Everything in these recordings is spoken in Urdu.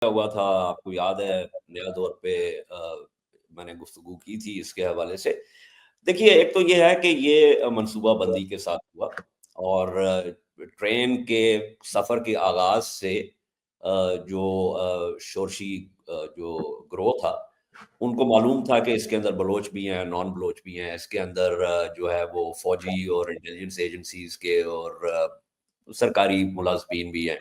ہوا تھا، آپ کو یاد ہے نیا دور پہ میں نے گفتگو کی تھی اس کے حوالے سے۔ دیکھیے، ایک تو یہ ہے کہ یہ منصوبہ بندی کے ساتھ ہوا، اور ٹرین کے سفر کے آغاز سے جو شورشی جو گروہ تھا، ان کو معلوم تھا کہ اس کے اندر بلوچ بھی ہیں، نان بلوچ بھی ہیں، اس کے اندر جو ہے وہ فوجی اور انٹیلیجنس ایجنسیز کے اور سرکاری ملازمین بھی ہیں۔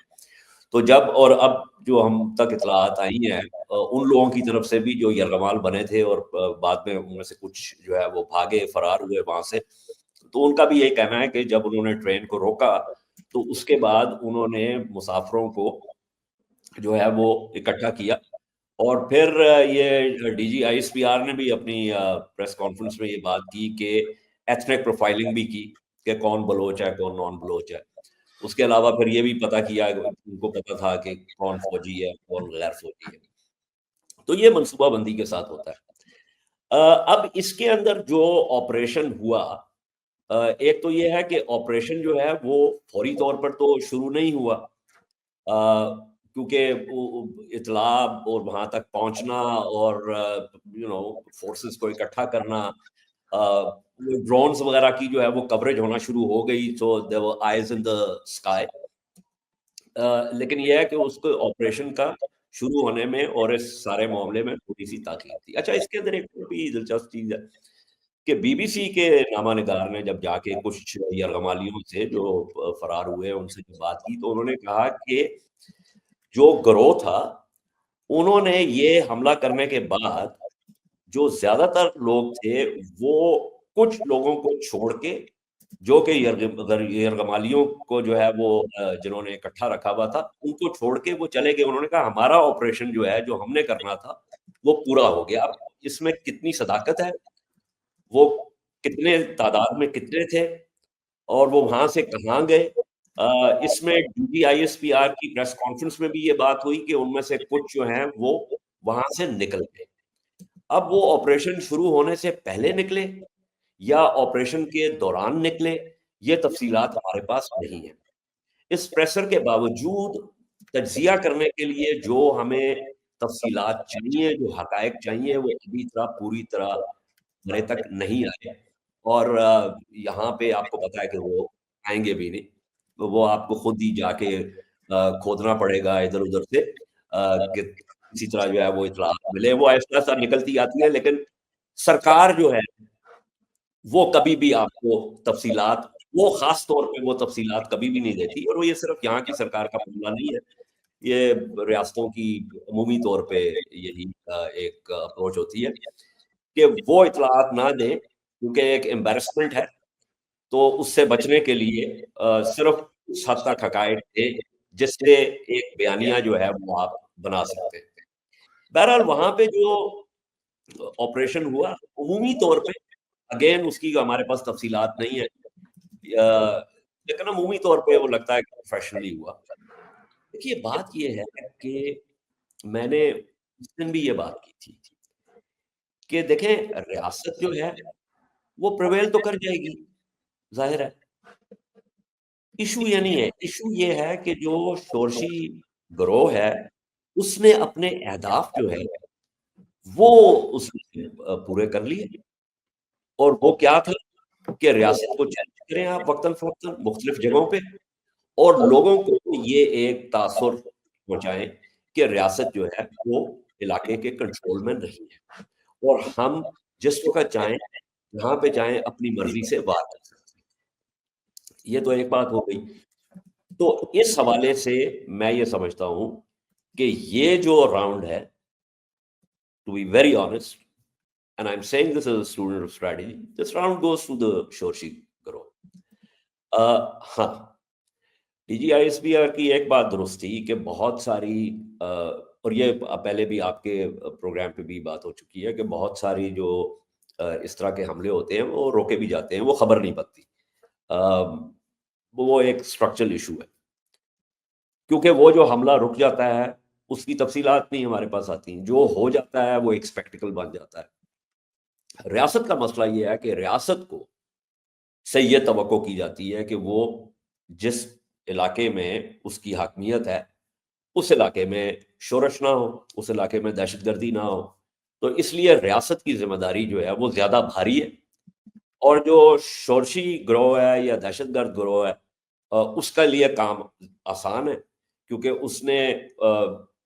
تو جب اور اب جو ہم تک اطلاعات آئی ہیں ان لوگوں کی طرف سے بھی جو یرغمال بنے تھے، اور بعد میں ان میں سے کچھ جو ہے وہ بھاگے، فرار ہوئے وہاں سے، تو ان کا بھی یہی کہنا ہے کہ جب انہوں نے ٹرین کو روکا تو اس کے بعد انہوں نے مسافروں کو جو ہے وہ اکٹھا کیا، اور پھر یہ D G I S P R نے بھی اپنی پریس کانفرنس میں یہ بات کی کہ ایتھنک پروفائلنگ بھی کی کہ کون بلوچ ہے، کون نان بلوچ ہے۔ اس کے علاوہ پھر یہ بھی پتہ کیا، ان کو پتہ تھا کہ کون فوجی ہے، کون غیر فوجی ہے۔ تو یہ منصوبہ بندی کے ساتھ ہوتا ہے۔ اب اس کے اندر جو آپریشن ہوا، ایک تو یہ ہے کہ آپریشن جو ہے وہ فوری طور پر تو شروع نہیں ہوا، کیونکہ اطلاع اور وہاں تک پہنچنا اور فورسز کو اکٹھا کرنا، ڈرونز وغیرہ کی جو ہے وہ کوریج ہونا شروع ہو گئی، so there were eyes in the sky۔ لیکن یہ ہے کہ اس کو آپریشن کا شروع ہونے میں اور اس سارے معاملے میں تھوڑی سی تاخیر تھی۔ اچھا، اس کے اندر ایک اور بھی دلچسپ چیز ہے کہ بی بی سی کے نامہ نگار نے جب جا کے کچھ یرغمالیوں سے جو فرار ہوئے ان سے بات کی، تو انہوں نے کہا کہ جو گروہ تھا انہوں نے یہ حملہ کرنے کے بعد جو زیادہ تر لوگ تھے وہ کچھ لوگوں کو چھوڑ کے، جو کہ یرغمالیوں کو جو ہے وہ جنہوں نے اکٹھا رکھا ہوا تھا، ان کو چھوڑ کے وہ چلے گئے۔ انہوں نے کہا ہمارا آپریشن جو ہے، جو ہم نے کرنا تھا، وہ پورا ہو گیا۔ اب اس میں کتنی صداقت ہے، وہ کتنے تعداد میں کتنے تھے، اور وہ وہاں سے کہاں گئے، اس میں D G I S P R کی پریس کانفرنس میں بھی یہ بات ہوئی کہ ان میں سے کچھ جو ہیں وہ وہاں سے نکل گئے۔ اب وہ آپریشن شروع ہونے سے پہلے نکلے یا آپریشن کے دوران نکلے، یہ تفصیلات ہمارے پاس نہیں ہیں۔ اس پریشر کے باوجود تجزیہ کرنے کے لیے جو ہمیں تفصیلات چاہیے، جو حقائق چاہیے، وہ ابھی پوری طرح ہمارے تک نہیں آئے، اور یہاں پہ آپ کو پتا ہے کہ وہ آئیں گے بھی نہیں، وہ آپ کو خود ہی جا کے کھودنا پڑے گا ادھر ادھر سے، کہ اسی طرح جو ہے وہ اطلاعات ملے۔ وہ ایسا ایسا نکلتی آتی ہے، لیکن سرکار جو ہے وہ کبھی بھی آپ کو تفصیلات، وہ خاص طور پہ وہ تفصیلات کبھی بھی نہیں دیتی، اور یہ صرف یہاں کی سرکار کا معاملہ نہیں ہے، یہ ریاستوں کی عمومی طور پہ یہی ایک اپروچ ہوتی ہے کہ وہ اطلاعات نہ دیں، کیونکہ ایک امبیرسمنٹ ہے۔ تو اس سے بچنے کے لیے صرف اس حد تک حقائق تھے جس سے ایک بیانیہ جو ہے وہ آپ بنا سکتے ہیں۔ بہرحال وہاں پہ جو آپریشن ہوا عمومی طور پہ، اگین اس کی ہمارے پاس تفصیلات نہیں ہے، لیکن عمومی طور پہ وہ لگتا ہے کہ پروفیشنلی ہوا۔ دیکھیے، بات یہ ہے کہ میں نے اس دن بھی یہ بات کی تھی کہ دیکھیں، ریاست جو ہے وہ پرویل تو کر جائے گی، ظاہر ہے، ایشو یہ نہیں ہے۔ ایشو یہ ہے کہ جو شورشی گروہ ہے اس نے اپنے اہداف جو ہے وہ اس نے پورے کر لیے، اور وہ کیا تھا کہ ریاست کو چیلنج کریں آپ وقتاً فوقتاً مختلف جگہوں پہ، اور لوگوں کو یہ ایک تاثر پہنچائیں کہ ریاست جو ہے وہ علاقے کے کنٹرول میں نہیں ہے، اور ہم جس وقت چاہیں جہاں پہ چاہیں اپنی مرضی سے وار کر سکتے ہیں۔ یہ تو ایک بات ہو گئی۔ تو اس حوالے سے میں یہ سمجھتا ہوں کہ یہ جو راؤنڈ ہے، to be very honest, and I'm saying this as a student of strategy, this round goes to the Shorshi Group. ہاں، D G I S P R کی ایک بات درست تھی کہ بہت ساری، اور یہ پہلے بھی آپ کے پروگرام پہ بھی بات ہو چکی ہے، کہ بہت ساری جو اس طرح کے حملے ہوتے ہیں وہ روکے بھی جاتے ہیں، وہ خبر نہیں پڑتی۔ وہ ایک اسٹرکچرل ایشو ہے، کیونکہ وہ جو حملہ رک جاتا ہے اس کی تفصیلات نہیں ہمارے پاس آتی ہیں، جو ہو جاتا ہے وہ ایک اسپیکٹیکل بن جاتا ہے۔ ریاست کا مسئلہ یہ ہے کہ ریاست کو سے یہ توقع کی جاتی ہے کہ وہ جس علاقے میں اس کی حاکمیت ہے اس علاقے میں شورش نہ ہو، اس علاقے میں دہشت گردی نہ ہو. تو اس لیے ریاست کی ذمہ داری جو ہے وہ زیادہ بھاری ہے. اور جو شورشی گروہ ہے یا دہشت گرد گروہ ہے اس کا لیے کام آسان ہے، کیونکہ اس نے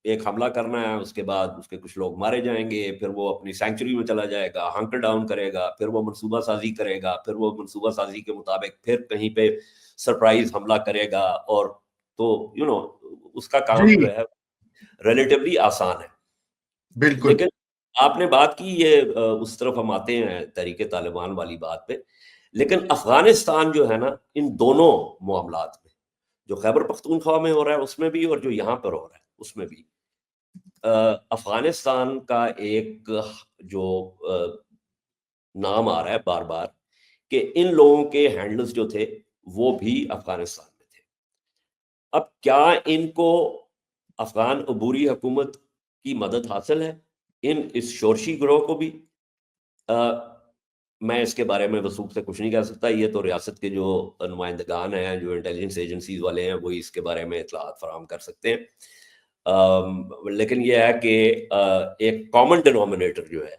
ایک حملہ کرنا ہے، اس کے بعد اس کے کچھ لوگ مارے جائیں گے، پھر وہ اپنی سینکچری میں چلا جائے گا، ہنکر ڈاؤن کرے گا، پھر وہ منصوبہ سازی کرے گا، پھر وہ منصوبہ سازی کے مطابق پھر کہیں پہ سرپرائز حملہ کرے گا. اور تو اس کا کام جو جی ہے ریلیٹیولی آسان ہے. بالکل. لیکن آپ نے بات کی یہ اس طرف ہم آتے ہیں تحریک طالبان والی بات پہ، لیکن افغانستان جو ہے نا ان دونوں معاملات میں، جو خیبر پختونخوا میں ہو رہا ہے اس میں بھی اور جو یہاں پر ہو رہا ہے اس میں بھی، افغانستان کا ایک جو نام آ رہا ہے بار بار کہ ان لوگوں کے ہینڈلز جو تھے وہ بھی افغانستان میں تھے. اب کیا ان کو افغان عبوری حکومت کی مدد حاصل ہے اس شورشی گروہ کو بھی؟ میں اس کے بارے میں وثوق سے کچھ نہیں کہہ سکتا. یہ تو ریاست کے جو نمائندگان ہیں، جو انٹیلیجنس ایجنسیز والے ہیں، وہی اس کے بارے میں اطلاعات فراہم کر سکتے ہیں. لیکن یہ ہے کہ ایک کامن ڈینومینیٹر جو ہے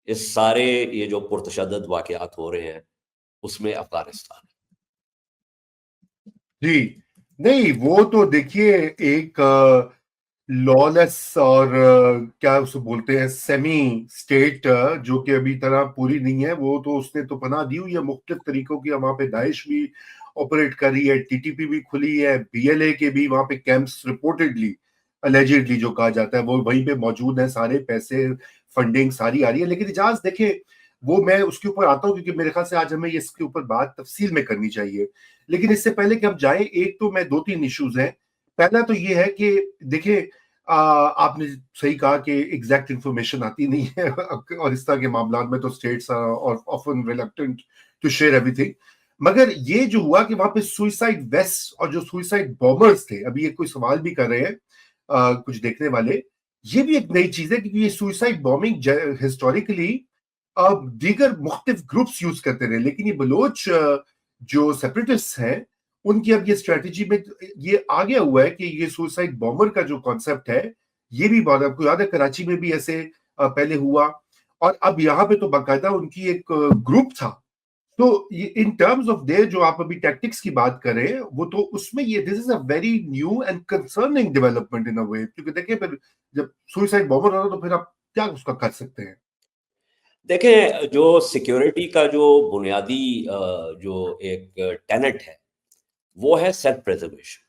اس سارے یہ جو پرتشدد واقعات ہو رہے ہیں اس میں افغانستان ہے. جی نہیں، وہ تو دیکھیے ایک لا لیس اور کیا اسے بولتے ہیں سیمی اسٹیٹ جو کہ ابھی طرح پوری نہیں ہے، وہ تو اس نے تو پناہ دی ہوئی ہے مختلف طریقوں کی. وہاں پہ داعش بھی آپریٹ کر رہی ہے، ٹی ٹی پی بھی کھلی ہے، بی ایل اے کے بھی وہاں پہ کیمپس رپورٹڈلی الیجڈلی جو کہا جاتا ہے وہ وہیں پہ موجود ہیں. سارے پیسے فنڈنگ ساری آ رہی ہے. لیکن اجاز دیکھیں، وہ میں اس کے اوپر آتا ہوں کیونکہ میرے خیال سے آج ہمیں اس کے اوپر بات تفصیل میں کرنی چاہیے. لیکن اس سے پہلے کہ ہم جائیں، ایک تو میں 2-3 ایشوز ہیں. پہلا تو یہ ہے کہ دیکھیں آپ نے صحیح کہا کہ ایگزیکٹ انفارمیشن آتی نہیں ہے اور اس طرح کے معاملات میں تو states often reluctant to share everything. مگر یہ جو ہوا کہ وہاں پہ سوئسائڈ ویسٹ اور جو سوئسائڈ بومرز تھے، ابھی یہ کوئی سوال بھی کر رہے ہیں کچھ دیکھنے والے، یہ بھی ایک نئی چیز ہے کیونکہ یہ سوئسائڈ بومنگ ہسٹوریکلی دیگر مختلف گروپس یوز کرتے رہے. لیکن یہ بلوچ جو سیپریٹسٹ ہیں ان کی اب یہ اسٹریٹجی میں یہ آگے ہوا ہے کہ یہ سوسائڈ بومر کا جو کانسیپٹ ہے یہ بھی بہت، آپ کو یاد ہے کراچی میں بھی ایسے پہلے ہوا، اور اب یہاں پہ تو باقاعدہ ان کی ایک گروپ تھا. تو ان ٹرمز آف دیر جو آپ ابھی ٹیکٹکس کی بات کریں، وہ تو اس میں یہ this is a very new and concerning development in a way. کیونکہ دیکھیں پھر جب سوسائڈ بومر ہونا تو پھر آپ کیا اس کا کر سکتے ہیں. دیکھیں جو سیکیورٹی کا جو بنیادی جو ایک ٹینٹ ہے وہ ہے سیلف پریزرویشن.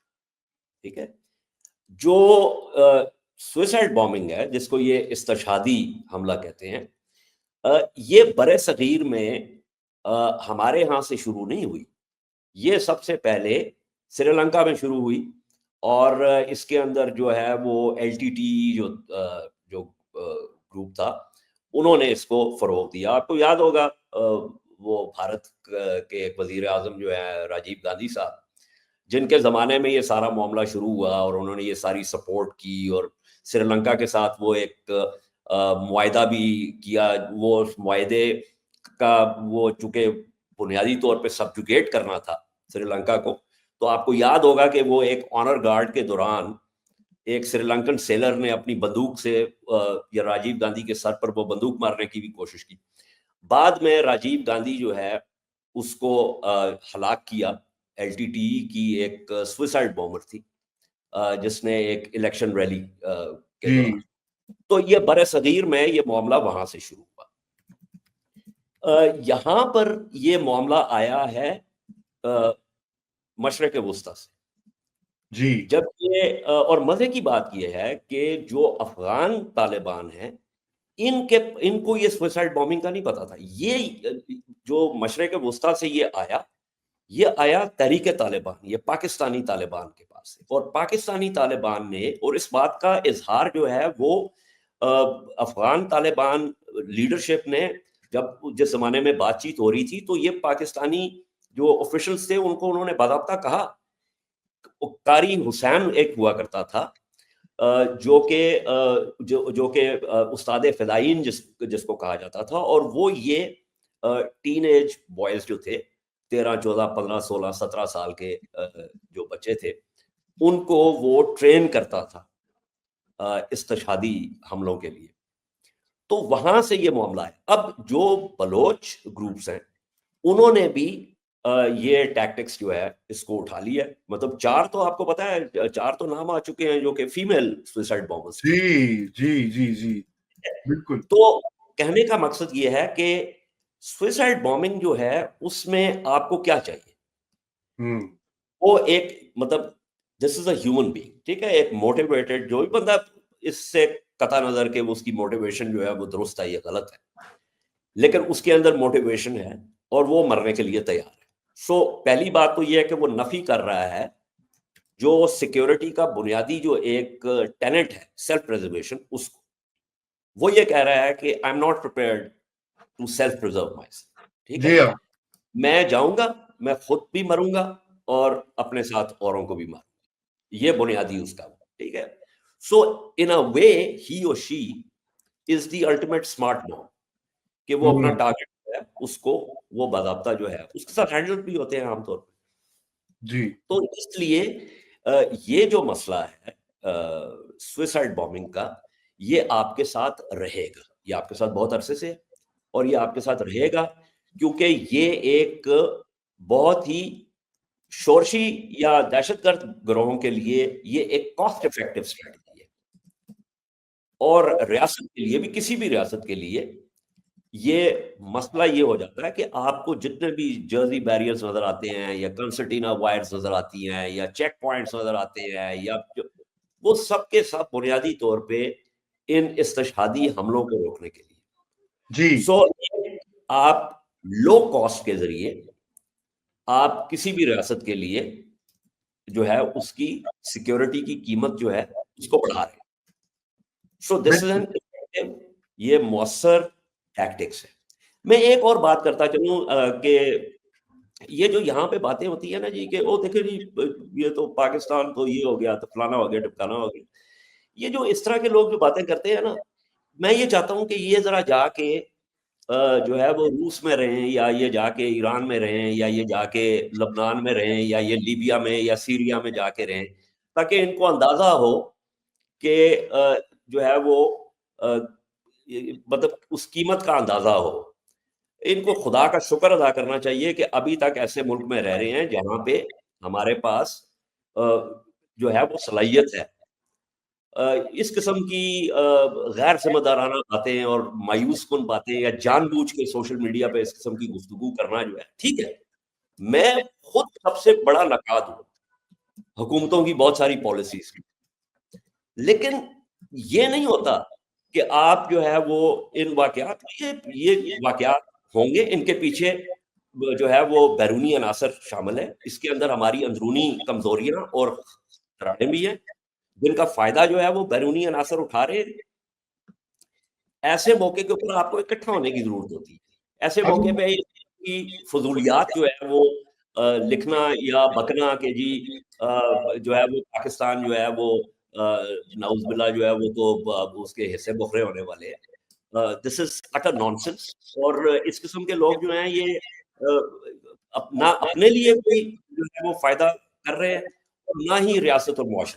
ٹھیک ہے. جو سوئسائڈ بومنگ ہے جس کو یہ استشہادی حملہ کہتے ہیں، یہ برِ صغیر میں ہمارے ہاں سے شروع نہیں ہوئی. یہ سب سے پہلے سری لنکا میں شروع ہوئی، اور اس کے اندر جو ہے وہ ایل ٹی ٹی جو گروپ تھا انہوں نے اس کو فروغ دیا. آپ کو یاد ہوگا وہ بھارت کے ایک وزیر اعظم جو ہے راجیو گاندھی صاحب، جن کے زمانے میں یہ سارا معاملہ شروع ہوا اور انہوں نے یہ ساری سپورٹ کی، اور سری لنکا کے ساتھ وہ ایک معاہدہ بھی کیا. وہ اس معاہدے کا وہ چونکہ بنیادی طور پہ سبجوگیٹ کرنا تھا سری لنکا کو، تو آپ کو یاد ہوگا کہ وہ ایک آنر گارڈ کے دوران ایک سری لنکن سیلر نے اپنی بندوق سے یا راجیو گاندھی کے سر پر وہ بندوق مارنے کی بھی کوشش کی. بعد میں راجیو گاندھی جو ہے اس کو ہلاک کیا. ایل ٹی ٹی کی ایک سوئسائڈ بومر تھی جس نے ایک الیکشن ریلی کے جی دوران، تو یہ برِ صغیر میں یہ معاملہ وہاں سے شروع ہوا. یہاں پر یہ معاملہ آیا ہے مشرق وسطیٰ سے. جی جب یہ اور مزے کی بات یہ ہے کہ جو افغان طالبان ہیں ان کو یہ سوئسائڈ بومنگ کا نہیں پتا تھا. یہ جو مشرق وسطیٰ سے یہ آیا تحریک طالبان، یہ پاکستانی طالبان کے پاس سے. اور پاکستانی طالبان نے، اور اس بات کا اظہار جو ہے وہ افغان طالبان لیڈرشپ نے، جب جس زمانے میں بات چیت ہو رہی تھی تو یہ پاکستانی جو آفیشلز تھے ان کو انہوں نے باضابطہ کہا. قاری حسین ایک ہوا کرتا تھا جو کہ استاد فدائین جس کو کہا جاتا تھا، اور وہ یہ ٹین ایج بوائز جو تھے 13 14 15 16 17 سال کے جو بچے تھے، ان کو وہ ٹرین کرتا تھا استشہادی حملوں کے لیے. تو وہاں سے یہ معاملہ ہے. اب جو بلوچ گروپس ہیں انہوں نے بھی یہ ٹیکٹکس جو ہے اس کو اٹھا لیا ہے. مطلب 4 تو آپ کو پتا ہے 4 تو نام آ چکے ہیں جو کہ فیمیل سوئسائڈ بامبرز. جی جی جی جی بالکل. تو کہنے کا مقصد یہ ہے کہ سوئسائڈ بامبنگ جو ہے اس میں آپ کو کیا چاہیے؟ وہ ایک مطلب دس از اے ہیومن بینگ, ٹھیک ہے, ایک موٹیویٹڈ جو بھی بندہ, اس سے قطع نظر کہ اس کی موٹیویشن جو ہے وہ درست ہے یا غلط ہے, لیکن اس کے اندر موٹیویشن ہے اور وہ مرنے کے لیے تیار ہے. سو پہلی بات تو یہ ہے کہ وہ نفی کر رہا ہے جو سیکیورٹی کا بنیادی جو ایک ٹینٹ ہے سیلف پریزرویشن, اس کو وہ یہ کہہ رہا ہے کہ I'm not prepared to self preserve myself. ٹھیک ہے, میں جاؤں گا, میں خود بھی مروں گا اور اپنے ساتھ اوروں کو بھی ماروں گا. یہ بنیادی اس کا. ٹھیک ہے. سو ان اے وے ہی اور شی از دی الٹیمیٹ اسمارٹ مام, کہ وہ اپنا ٹارگیٹ ہے اس کو وہ باضابطہ جو ہے اس کے ساتھ ہینڈل بھی ہوتے ہیں عام طور پہ. جی. تو اس لیے یہ جو مسئلہ ہے سوئسائڈ بامبنگ کا, یہ آپ کے ساتھ رہے گا, یہ آپ کے ساتھ بہت عرصے سے, اور یہ آپ کے ساتھ رہے گا کیونکہ یہ ایک بہت ہی شورشی یا دہشت گرد گروہوں کے لیے یہ ایک کاسٹ افیکٹو اسٹریٹجی ہے, اور ریاست کے لیے بھی, کسی بھی ریاست کے لیے یہ مسئلہ یہ ہو جاتا ہے کہ آپ کو جتنے بھی جرزی بیریئرز نظر آتے ہیں یا کنسرٹینا وائرز نظر آتی ہیں یا چیک پوائنٹس نظر آتے ہیں, یا وہ سب کے سب بنیادی طور پہ ان استشہادی حملوں کو روکنے کے لیے. جی. سو آپ لو کاسٹ کے ذریعے آپ کسی بھی ریاست کے لیے جو ہے اس کی سیکیورٹی کی قیمت جو ہے اس کو بڑھا رہے ہیں. سو دس از این, یہ مؤثر ٹیکٹکس ہے. میں ایک اور بات کرتا چلوں کہ یہ جو یہاں پہ باتیں ہوتی ہیں نا جی, کہ وہ دیکھیں جی یہ تو پاکستان تو یہ ہو گیا, تو فلانا ہو گیا, ٹپکانا ہو گیا, یہ جو اس طرح کے لوگ جو باتیں کرتے ہیں نا, میں یہ چاہتا ہوں کہ یہ ذرا جا کے جو ہے وہ روس میں رہیں, یا یہ جا کے ایران میں رہیں, یا یہ جا کے لبنان میں رہیں, یا یہ لیبیا میں یا سیریا میں جا کے رہیں, تاکہ ان کو اندازہ ہو کہ جو ہے وہ مطلب اس قیمت کا اندازہ ہو. ان کو خدا کا شکر ادا کرنا چاہیے کہ ابھی تک ایسے ملک میں رہ رہے ہیں جہاں پہ ہمارے پاس جو ہے وہ صلاحیت ہے. اس قسم کی غیر ذمہ دارانہ باتیں اور مایوس کن باتیں یا جان بوجھ کے سوشل میڈیا پہ اس قسم کی گفتگو کرنا جو ہے, ٹھیک ہے, میں خود سب سے بڑا نقاد ہوں حکومتوں کی بہت ساری پالیسیز کی, لیکن یہ نہیں ہوتا کہ آپ جو ہے وہ ان واقعات, یہ واقعات ہوں گے, ان کے پیچھے جو ہے وہ بیرونی عناصر شامل ہے, اس کے اندر ہماری اندرونی کمزوریاں اور خطرات بھی ہیں جن کا فائدہ جو ہے وہ بیرونی عناصر اٹھا رہے ہیں. ایسے موقع کے اوپر آپ کو اکٹھا ہونے کی ضرورت ہوتی ہے. ایسے موقع پہ فضولیات جو ہے وہ لکھنا یا بکنا کہ جی جو ہے وہ پاکستان جو ہے وہ نعوذ باللہ جو ہے وہ تو اس کے حصے بکھرے ہونے والے ہیں, دس از اٹر نانسنس. اور اس قسم کے لوگ جو ہیں یہ نہ اپنے لیے کوئی جو ہے وہ فائدہ کر رہے ہیں, اور نہ ہی ریاست اور معاشرے